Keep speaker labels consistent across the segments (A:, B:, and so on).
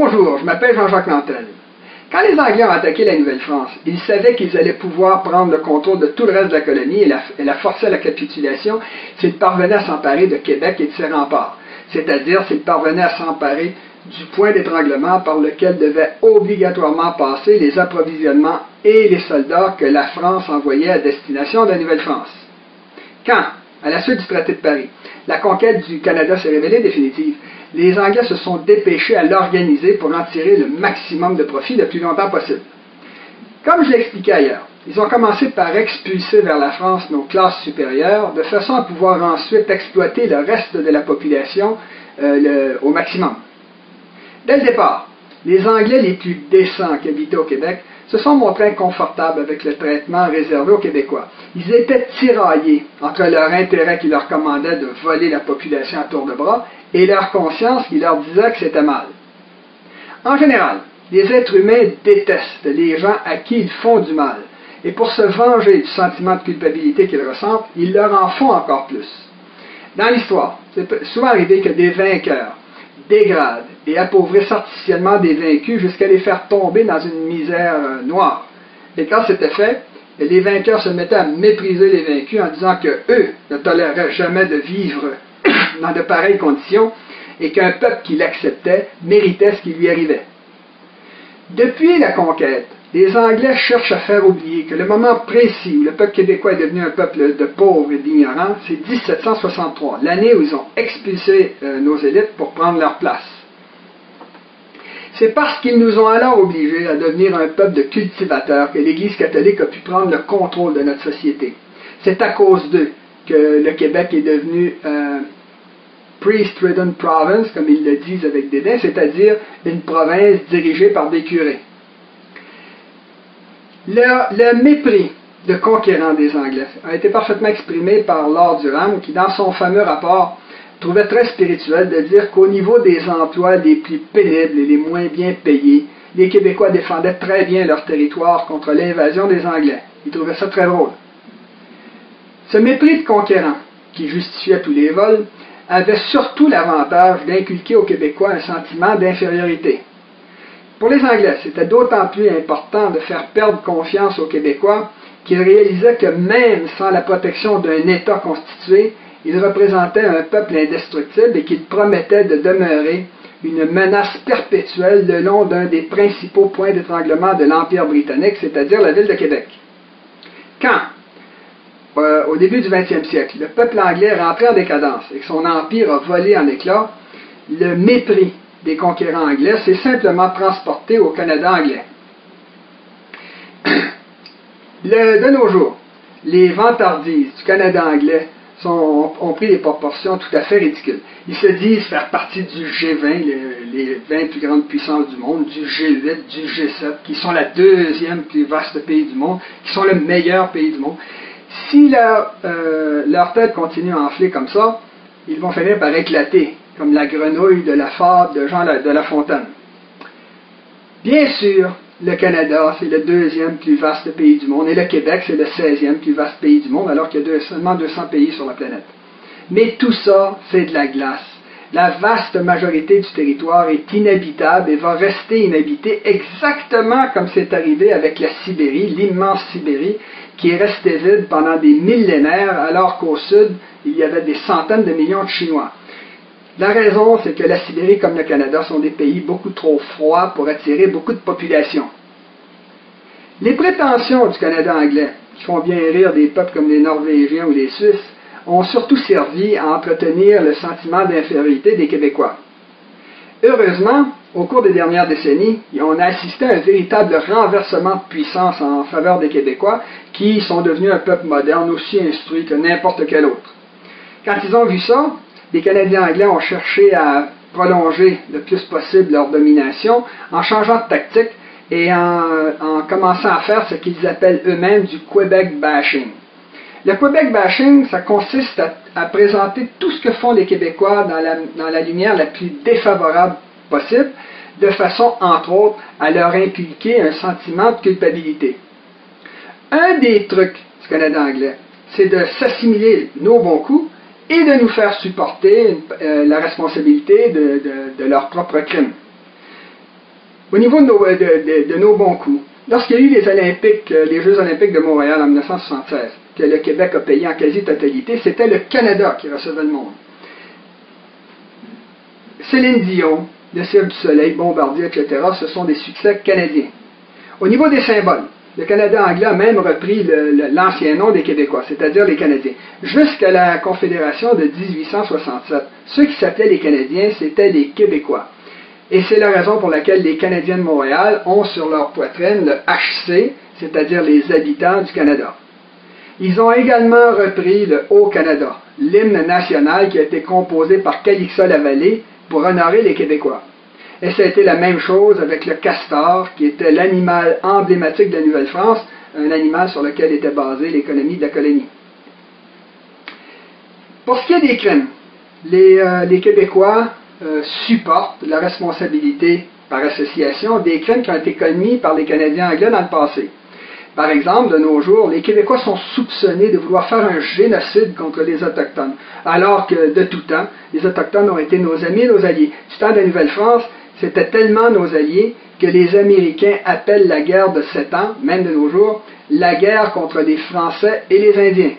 A: Bonjour, je m'appelle Jean-Jacques Nantel. Quand les Anglais ont attaqué la Nouvelle-France, ils savaient qu'ils allaient pouvoir prendre le contrôle de tout le reste de la colonie et la forcer à la capitulation s'ils parvenaient à s'emparer de Québec et de ses remparts, c'est-à-dire s'ils parvenaient à s'emparer du point d'étranglement par lequel devaient obligatoirement passer les approvisionnements et les soldats que la France envoyait à destination de la Nouvelle-France. Quand, à la suite du traité de Paris, la conquête du Canada s'est révélée définitive, les Anglais se sont dépêchés à l'organiser pour en tirer le maximum de profit le plus longtemps possible. Comme je l'ai expliqué ailleurs, ils ont commencé par expulser vers la France nos classes supérieures, de façon à pouvoir ensuite exploiter le reste de la population au maximum. Dès le départ, les Anglais les plus décents qui habitaient au Québec se sont montrés inconfortables avec le traitement réservé aux Québécois. Ils étaient tiraillés entre leur intérêt qui leur commandait de voler la population à tour de bras et leur conscience qui leur disait que c'était mal. En général, les êtres humains détestent les gens à qui ils font du mal, et pour se venger du sentiment de culpabilité qu'ils ressentent, ils leur en font encore plus. Dans l'histoire, c'est souvent arrivé que des vainqueurs dégradent et appauvrissent artificiellement des vaincus jusqu'à les faire tomber dans une misère noire. Et quand c'était fait, les vainqueurs se mettaient à mépriser les vaincus en disant que eux ne toléreraient jamais de vivre dans de pareilles conditions et qu'un peuple qui l'acceptait méritait ce qui lui arrivait. Depuis la conquête, les Anglais cherchent à faire oublier que le moment précis où le peuple québécois est devenu un peuple de pauvres et d'ignorants, c'est 1763, l'année où ils ont expulsé nos élites pour prendre leur place. C'est parce qu'ils nous ont alors obligés à devenir un peuple de cultivateurs que l'Église catholique a pu prendre le contrôle de notre société. C'est à cause d'eux que le Québec est devenu priest-ridden province, comme ils le disent avec dédain, c'est-à-dire une province dirigée par des curés. Le mépris de conquérants des Anglais a été parfaitement exprimé par Lord Durham, qui dans son fameux rapport trouvait très spirituel de dire qu'au niveau des emplois les plus pénibles et les moins bien payés, les Québécois défendaient très bien leur territoire contre l'invasion des Anglais. Il trouvait ça très drôle. Ce mépris de conquérants, qui justifiait tous les vols, avait surtout l'avantage d'inculquer aux Québécois un sentiment d'infériorité. Pour les Anglais, c'était d'autant plus important de faire perdre confiance aux Québécois qu'ils réalisaient que même sans la protection d'un État constitué, ils représentaient un peuple indestructible et qu'ils promettaient de demeurer une menace perpétuelle le long d'un des principaux points d'étranglement de l'Empire britannique, c'est-à-dire la ville de Québec. Quand, au début du 20e siècle, le peuple anglais est rentré en décadence et que son empire a volé en éclats, le mépris des conquérants anglais s'est simplement transporté au Canada anglais. De nos jours, les vantardises du Canada anglais ont pris des proportions tout à fait ridicules. Ils se disent faire partie du G20, les 20 plus grandes puissances du monde, du G8, du G7, qui sont la deuxième plus vaste pays du monde, qui sont le meilleur pays du monde. Si leur tête continue à enfler comme ça, ils vont finir par éclater, comme la grenouille de la fable de Jean de La Fontaine. Bien sûr, le Canada, c'est le deuxième plus vaste pays du monde, et le Québec, c'est le 16e plus vaste pays du monde, alors qu'il y a seulement 200 pays sur la planète. Mais tout ça, c'est de la glace. La vaste majorité du territoire est inhabitable et va rester inhabitée exactement comme c'est arrivé avec la Sibérie, l'immense Sibérie, qui est restée vide pendant des millénaires, alors qu'au sud, il y avait des centaines de millions de Chinois. La raison, c'est que la Sibérie comme le Canada sont des pays beaucoup trop froids pour attirer beaucoup de population. Les prétentions du Canada anglais, qui font bien rire des peuples comme les Norvégiens ou les Suisses, ont surtout servi à entretenir le sentiment d'infériorité des Québécois. Heureusement, au cours des dernières décennies, on a assisté à un véritable renversement de puissance en faveur des Québécois, qui sont devenus un peuple moderne aussi instruit que n'importe quel autre. Quand ils ont vu ça, les Canadiens anglais ont cherché à prolonger le plus possible leur domination en changeant de tactique et en commençant à faire ce qu'ils appellent eux-mêmes du Québec bashing. Le Québec bashing, ça consiste à présenter tout ce que font les Québécois dans la lumière la plus défavorable possible, de façon, entre autres, à leur inculquer un sentiment de culpabilité. Un des trucs du Canada anglais, c'est de s'assimiler nos bons coups et de nous faire supporter la responsabilité de leurs propres crimes. Au niveau de nos bons coups, lorsqu'il y a eu les Jeux olympiques de Montréal en 1976, que le Québec a payé en quasi-totalité, c'était le Canada qui recevait le monde. Céline Dion, le Cirque du Soleil, Bombardier, etc., ce sont des succès canadiens. Au niveau des symboles, le Canada anglais a même repris l'ancien nom des Québécois, c'est-à-dire les Canadiens. Jusqu'à la Confédération de 1867, ceux qui s'appelaient les Canadiens, c'était les Québécois. Et c'est la raison pour laquelle les Canadiens de Montréal ont sur leur poitrine le HC, c'est-à-dire les habitants du Canada. Ils ont également repris le Haut-Canada, l'hymne national qui a été composé par Calixa Lavallée pour honorer les Québécois. Et ça a été la même chose avec le castor, qui était l'animal emblématique de la Nouvelle-France, un animal sur lequel était basée l'économie de la colonie. Pour ce qui est des crimes, les Québécois supportent la responsabilité par association des crimes qui ont été commis par les Canadiens anglais dans le passé. Par exemple, de nos jours, les Québécois sont soupçonnés de vouloir faire un génocide contre les Autochtones, alors que de tout temps, les Autochtones ont été nos amis et nos alliés. Du temps de la Nouvelle-France, c'était tellement nos alliés que les Américains appellent la guerre de 7 ans, même de nos jours, la guerre contre les Français et les Indiens.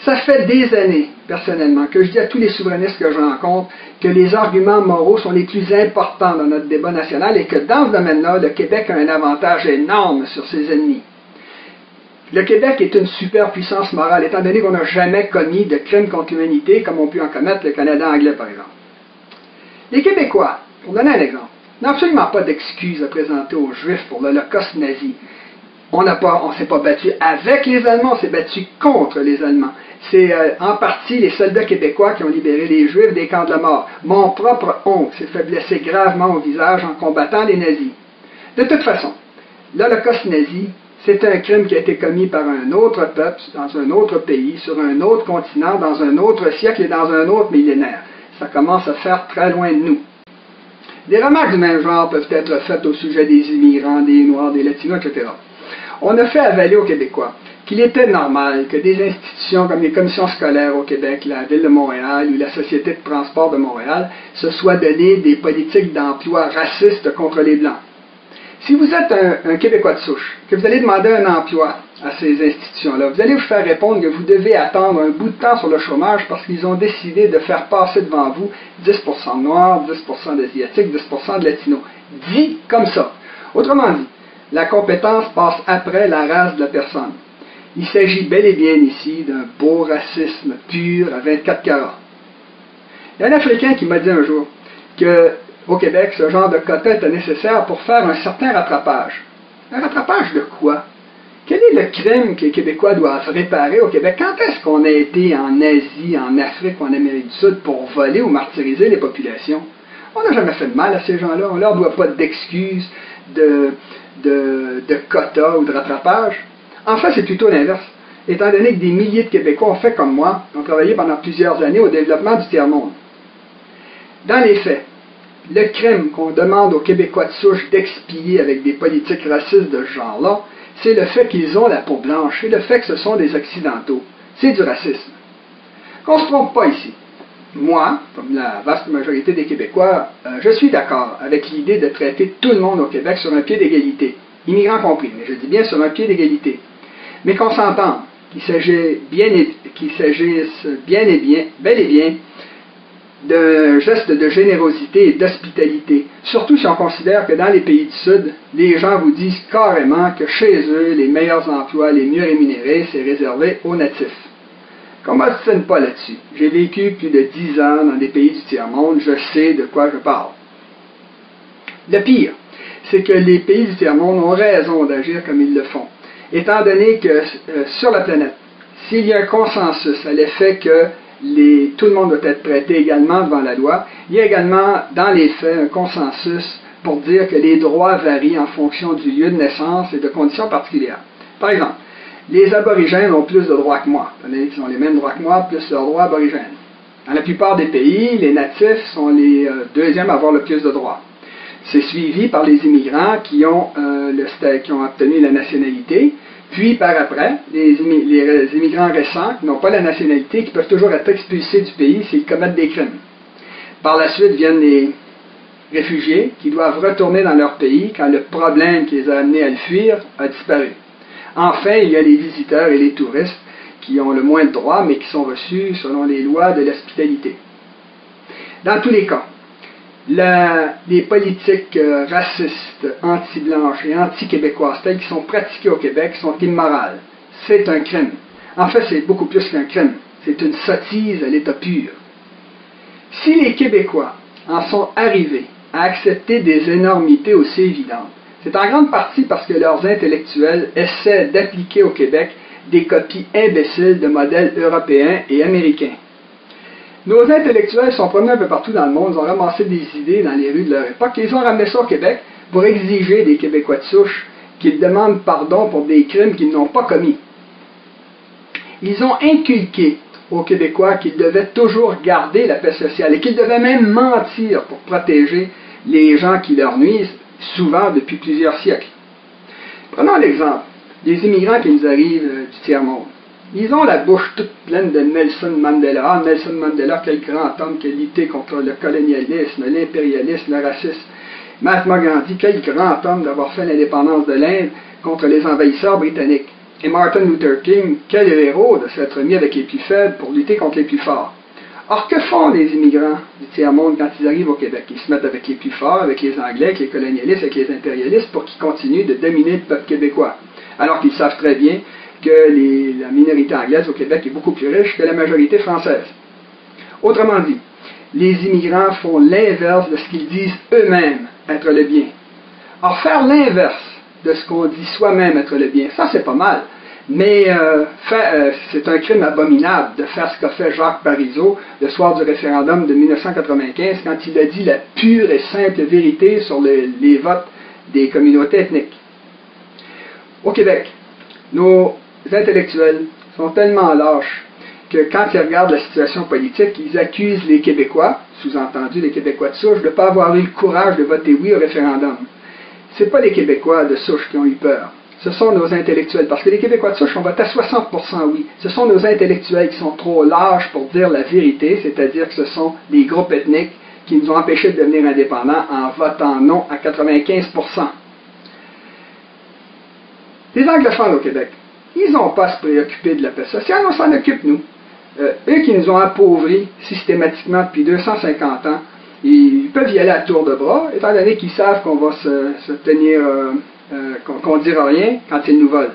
A: Ça fait des années, personnellement, que je dis à tous les souverainistes que je rencontre que les arguments moraux sont les plus importants dans notre débat national et que dans ce domaine-là, le Québec a un avantage énorme sur ses ennemis. Le Québec est une superpuissance morale, étant donné qu'on n'a jamais commis de crimes contre l'humanité comme ont pu en commettre le Canada anglais, par exemple. Les Québécois, pour donner un exemple, n'ont absolument pas d'excuses à présenter aux Juifs pour l'Holocauste nazi. On ne s'est pas battu avec les Allemands, on s'est battu contre les Allemands. C'est en partie les soldats québécois qui ont libéré les Juifs des camps de la mort. Mon propre oncle s'est fait blesser gravement au visage en combattant les nazis. De toute façon, l'Holocauste nazi, c'est un crime qui a été commis par un autre peuple, dans un autre pays, sur un autre continent, dans un autre siècle et dans un autre millénaire. Ça commence à faire très loin de nous. Des remarques du même genre peuvent être faites au sujet des immigrants, des Noirs, des Latinos, etc. On a fait avaler aux Québécois qu'il était normal que des institutions comme les commissions scolaires au Québec, la Ville de Montréal ou la Société de transport de Montréal se soient donné des politiques d'emploi racistes contre les Blancs. Si vous êtes un Québécois de souche, que vous allez demander un emploi à ces institutions-là, vous allez vous faire répondre que vous devez attendre un bout de temps sur le chômage parce qu'ils ont décidé de faire passer devant vous 10% de Noirs, 10% d'Asiatiques, 10% de Latinos. Dit comme ça. Autrement dit, la compétence passe après la race de la personne. Il s'agit bel et bien ici d'un beau racisme pur à 24 carats. Il y a un Africain qui m'a dit un jour qu'au Québec, ce genre de quota était nécessaire pour faire un certain rattrapage. Un rattrapage de quoi? Quel est le crime que les Québécois doivent réparer au Québec? Quand est-ce qu'on a été en Asie, en Afrique ou en Amérique du Sud pour voler ou martyriser les populations? On n'a jamais fait de mal à ces gens-là. On ne leur doit pas d'excuses, de quotas ou de rattrapage. En fait, c'est plutôt l'inverse. Étant donné que des milliers de Québécois ont fait comme moi, ont travaillé pendant plusieurs années au développement du tiers-monde. Dans les faits, le crime qu'on demande aux Québécois de souche d'expier avec des politiques racistes de ce genre-là, c'est le fait qu'ils ont la peau blanche et le fait que ce sont des Occidentaux. C'est du racisme. Qu'on ne se trompe pas ici. Moi, comme la vaste majorité des Québécois, je suis d'accord avec l'idée de traiter tout le monde au Québec sur un pied d'égalité, immigrants compris, mais je dis bien sur un pied d'égalité. Mais qu'on s'entende qu'il s'agisse bel et bien d'un geste de générosité et d'hospitalité, surtout si on considère que dans les pays du Sud, les gens vous disent carrément que chez eux, les meilleurs emplois, les mieux rémunérés, c'est réservé aux natifs. Qu'on ne m'obstine pas là-dessus. J'ai vécu plus de 10 ans dans des pays du tiers-monde, je sais de quoi je parle. Le pire, c'est que les pays du tiers-monde ont raison d'agir comme ils le font, étant donné que sur la planète, s'il y a un consensus à l'effet que tout le monde doit être traité également devant la loi, il y a également dans les faits un consensus pour dire que les droits varient en fonction du lieu de naissance et de conditions particulières. Par exemple, les aborigènes ont plus de droits que moi. Ils ont les mêmes droits que moi, plus leurs droits aborigènes. Dans la plupart des pays, les natifs sont les deuxièmes à avoir le plus de droits. C'est suivi par les immigrants qui ont obtenu la nationalité, puis par après, les immigrants récents qui n'ont pas la nationalité, qui peuvent toujours être expulsés du pays s'ils commettent des crimes. Par la suite viennent réfugiés qui doivent retourner dans leur pays quand le problème qui les a amenés à le fuir a disparu. Enfin, il y a les visiteurs et les touristes qui ont le moins de droits, mais qui sont reçus selon les lois de l'hospitalité. Dans tous les cas, les politiques racistes, anti-blanches et anti-québécoises telles qui sont pratiquées au Québec sont immorales. C'est un crime. En fait, c'est beaucoup plus qu'un crime. C'est une sottise à l'état pur. Si les Québécois en sont arrivés à accepter des énormités aussi évidentes, c'est en grande partie parce que leurs intellectuels essaient d'appliquer au Québec des copies imbéciles de modèles européens et américains. Nos intellectuels sont promenés un peu partout dans le monde, ils ont ramassé des idées dans les rues de leur époque, et ils ont ramené ça au Québec pour exiger des Québécois de souche qu'ils demandent pardon pour des crimes qu'ils n'ont pas commis. Ils ont inculqué aux Québécois qu'ils devaient toujours garder la paix sociale et qu'ils devaient même mentir pour protéger les gens qui leur nuisent, souvent depuis plusieurs siècles. Prenons l'exemple des immigrants qui nous arrivent du tiers-monde. Ils ont la bouche toute pleine de Nelson Mandela. Ah, Nelson Mandela, quel grand homme qui a lutté contre le colonialisme, l'impérialisme, le racisme. Mahatma Gandhi, quel grand homme d'avoir fait l'indépendance de l'Inde contre les envahisseurs britanniques. Et Martin Luther King, quel héros de s'être mis avec les plus faibles pour lutter contre les plus forts. Or, que font les immigrants du tiers-monde quand ils arrivent au Québec? Ils se mettent avec les plus forts, avec les Anglais, avec les colonialistes, avec les impérialistes, pour qu'ils continuent de dominer le peuple québécois. Alors qu'ils savent très bien que la minorité anglaise au Québec est beaucoup plus riche que la majorité française. Autrement dit, les immigrants font l'inverse de ce qu'ils disent eux-mêmes être le bien. Or, faire l'inverse de ce qu'on dit soi-même être le bien, ça c'est pas mal. Mais c'est un crime abominable de faire ce qu'a fait Jacques Parizeau le soir du référendum de 1995 quand il a dit la pure et simple vérité sur les votes des communautés ethniques. Au Québec, nos intellectuels sont tellement lâches que quand ils regardent la situation politique, ils accusent les Québécois, sous-entendu les Québécois de souche, de ne pas avoir eu le courage de voter oui au référendum. Ce n'est pas les Québécois de souche qui ont eu peur. Ce sont nos intellectuels, parce que les Québécois de souche ont voté à 60% oui. Ce sont nos intellectuels qui sont trop lâches pour dire la vérité, c'est-à-dire que ce sont des groupes ethniques qui nous ont empêchés de devenir indépendants en votant non à 95%. Les anglophones au Québec, ils n'ont pas à se préoccuper de la paix sociale, on s'en occupe nous. Eux qui nous ont appauvris systématiquement depuis 250 ans, ils peuvent y aller à tour de bras, étant donné qu'ils savent qu'on va se tenir, qu'on ne dira rien quand ils nous volent.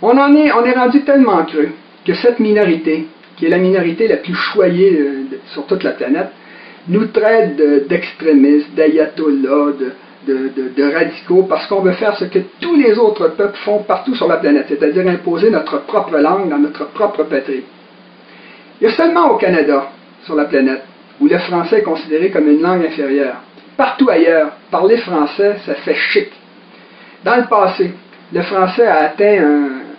A: On est rendu tellement creux que cette minorité, qui est la minorité la plus choyée sur toute la planète, nous traite d'extrémistes, d'ayatollahs, de radicaux, parce qu'on veut faire ce que tous les autres peuples font partout sur la planète, c'est-à-dire imposer notre propre langue dans notre propre patrie. Il y a seulement au Canada, sur la planète, où le français est considéré comme une langue inférieure. Partout ailleurs, parler français, ça fait chic. Dans le passé, le français a atteint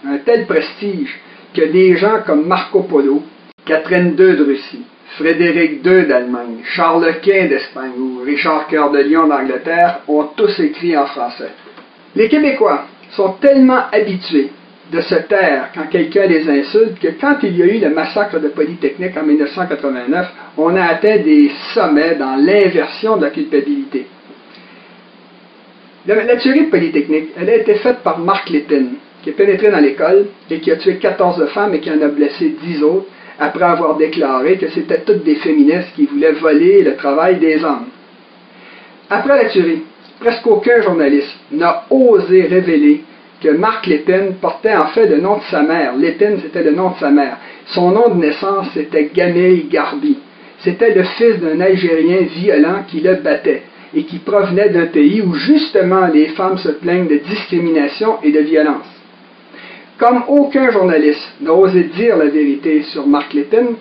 A: un tel prestige que des gens comme Marco Polo, Catherine II de Russie, Frédéric II d'Allemagne, Charles Quint d'Espagne ou Richard Cœur de Lion d'Angleterre ont tous écrit en français. Les Québécois sont tellement habitués de se taire quand quelqu'un les insulte que quand il y a eu le massacre de Polytechnique en 1989, on a atteint des sommets dans l'inversion de la culpabilité. La tuerie de Polytechnique, elle a été faite par Marc Lépine, qui est pénétré dans l'école et qui a tué 14 femmes et qui en a blessé 10 autres, après avoir déclaré que c'était toutes des féministes qui voulaient voler le travail des hommes. Après la tuerie, presque aucun journaliste n'a osé révéler que Marc Lépine portait en fait le nom de sa mère. Lépine, c'était le nom de sa mère. Son nom de naissance, c'était Gamil Garbi. C'était le fils d'un Algérien violent qui le battait et qui provenait d'un pays où justement les femmes se plaignent de discrimination et de violence. Comme aucun journaliste n'a osé dire la vérité sur Marc Lépine,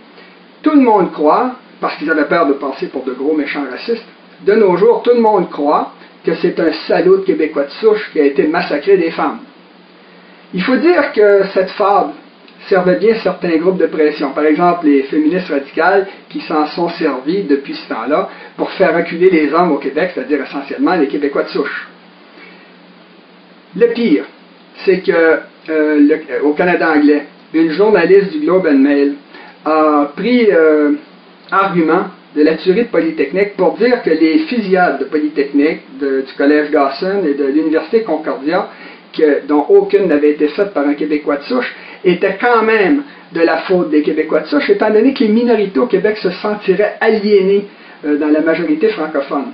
A: tout le monde croit, parce qu'ils avaient peur de passer pour de gros méchants racistes, de nos jours, tout le monde croit que c'est un salaud de Québécois de souche qui a été massacré des femmes. Il faut dire que cette fable servait bien certains groupes de pression, par exemple les féministes radicales qui s'en sont servis depuis ce temps-là pour faire reculer les hommes au Québec, c'est-à-dire essentiellement les Québécois de souche. Le pire, c'est que au Canada anglais, une journaliste du Globe and Mail a pris argument de la tuerie de Polytechnique pour dire que les fusillades de Polytechnique, du Collège Dawson et de l'Université Concordia, dont aucune n'avait été faite par un Québécois de souche, étaient quand même de la faute des Québécois de souche, étant donné que les minorités au Québec se sentiraient aliénées dans la majorité francophone.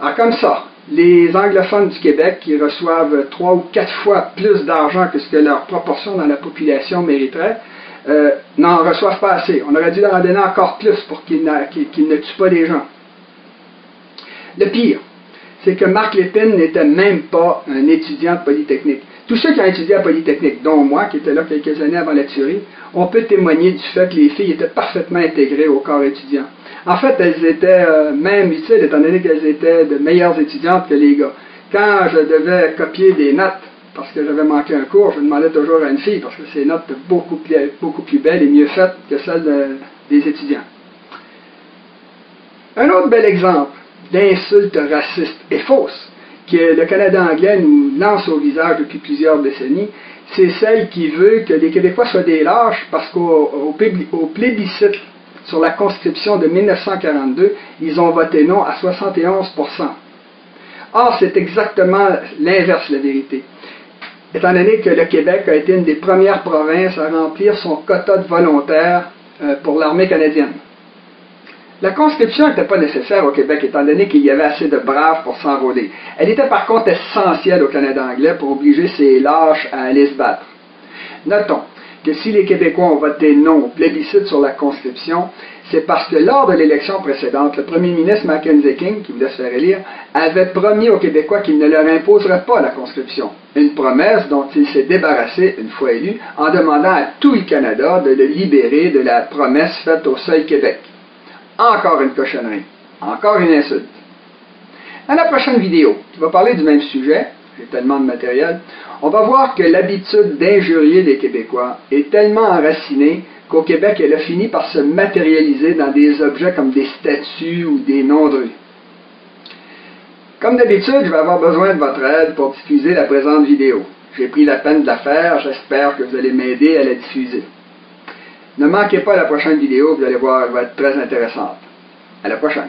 A: Alors comme ça, les anglophones du Québec, qui reçoivent 3 ou 4 fois plus d'argent que ce que leur proportion dans la population mériterait, n'en reçoivent pas assez. On aurait dû leur en donner encore plus pour qu'ils ne tuent pas les gens. Le pire, c'est que Marc Lépine n'était même pas un étudiant de Polytechnique. Tous ceux qui ont étudié à Polytechnique, dont moi, qui étais là quelques années avant la tuerie, on peut témoigner du fait que les filles étaient parfaitement intégrées au corps étudiant. En fait, elles étaient même utiles, étant donné qu'elles étaient de meilleures étudiantes que les gars. Quand je devais copier des notes, parce que j'avais manqué un cours, je demandais toujours à une fille, parce que ses notes étaient beaucoup plus belles et mieux faites que celles des étudiants. Un autre bel exemple d'insulte raciste et fausse que le Canada anglais nous lance au visage depuis plusieurs décennies, c'est celle qui veut que les Québécois soient des lâches parce qu'au plébiscite sur la conscription de 1942, ils ont voté non à 71%. Or, c'est exactement l'inverse de la vérité. Étant donné que le Québec a été une des premières provinces à remplir son quota de volontaires pour l'armée canadienne. La conscription n'était pas nécessaire au Québec, étant donné qu'il y avait assez de braves pour s'enrôler. Elle était par contre essentielle au Canada anglais pour obliger ces lâches à aller se battre. Notons que si les Québécois ont voté non au plébiscite sur la conscription, c'est parce que lors de l'élection précédente, le premier ministre Mackenzie King, qui voulait se faire élire, avait promis aux Québécois qu'il ne leur imposerait pas la conscription. Une promesse dont il s'est débarrassé une fois élu en demandant à tout le Canada de le libérer de la promesse faite au seul Québec. Encore une cochonnerie, encore une insulte. Dans la prochaine vidéo, qui va parler du même sujet, j'ai tellement de matériel, on va voir que l'habitude d'injurier les Québécois est tellement enracinée qu'au Québec, elle a fini par se matérialiser dans des objets comme des statues ou des noms de rue. Comme d'habitude, je vais avoir besoin de votre aide pour diffuser la présente vidéo. J'ai pris la peine de la faire, j'espère que vous allez m'aider à la diffuser. Ne manquez pas la prochaine vidéo, vous allez voir, elle va être très intéressante. À la prochaine.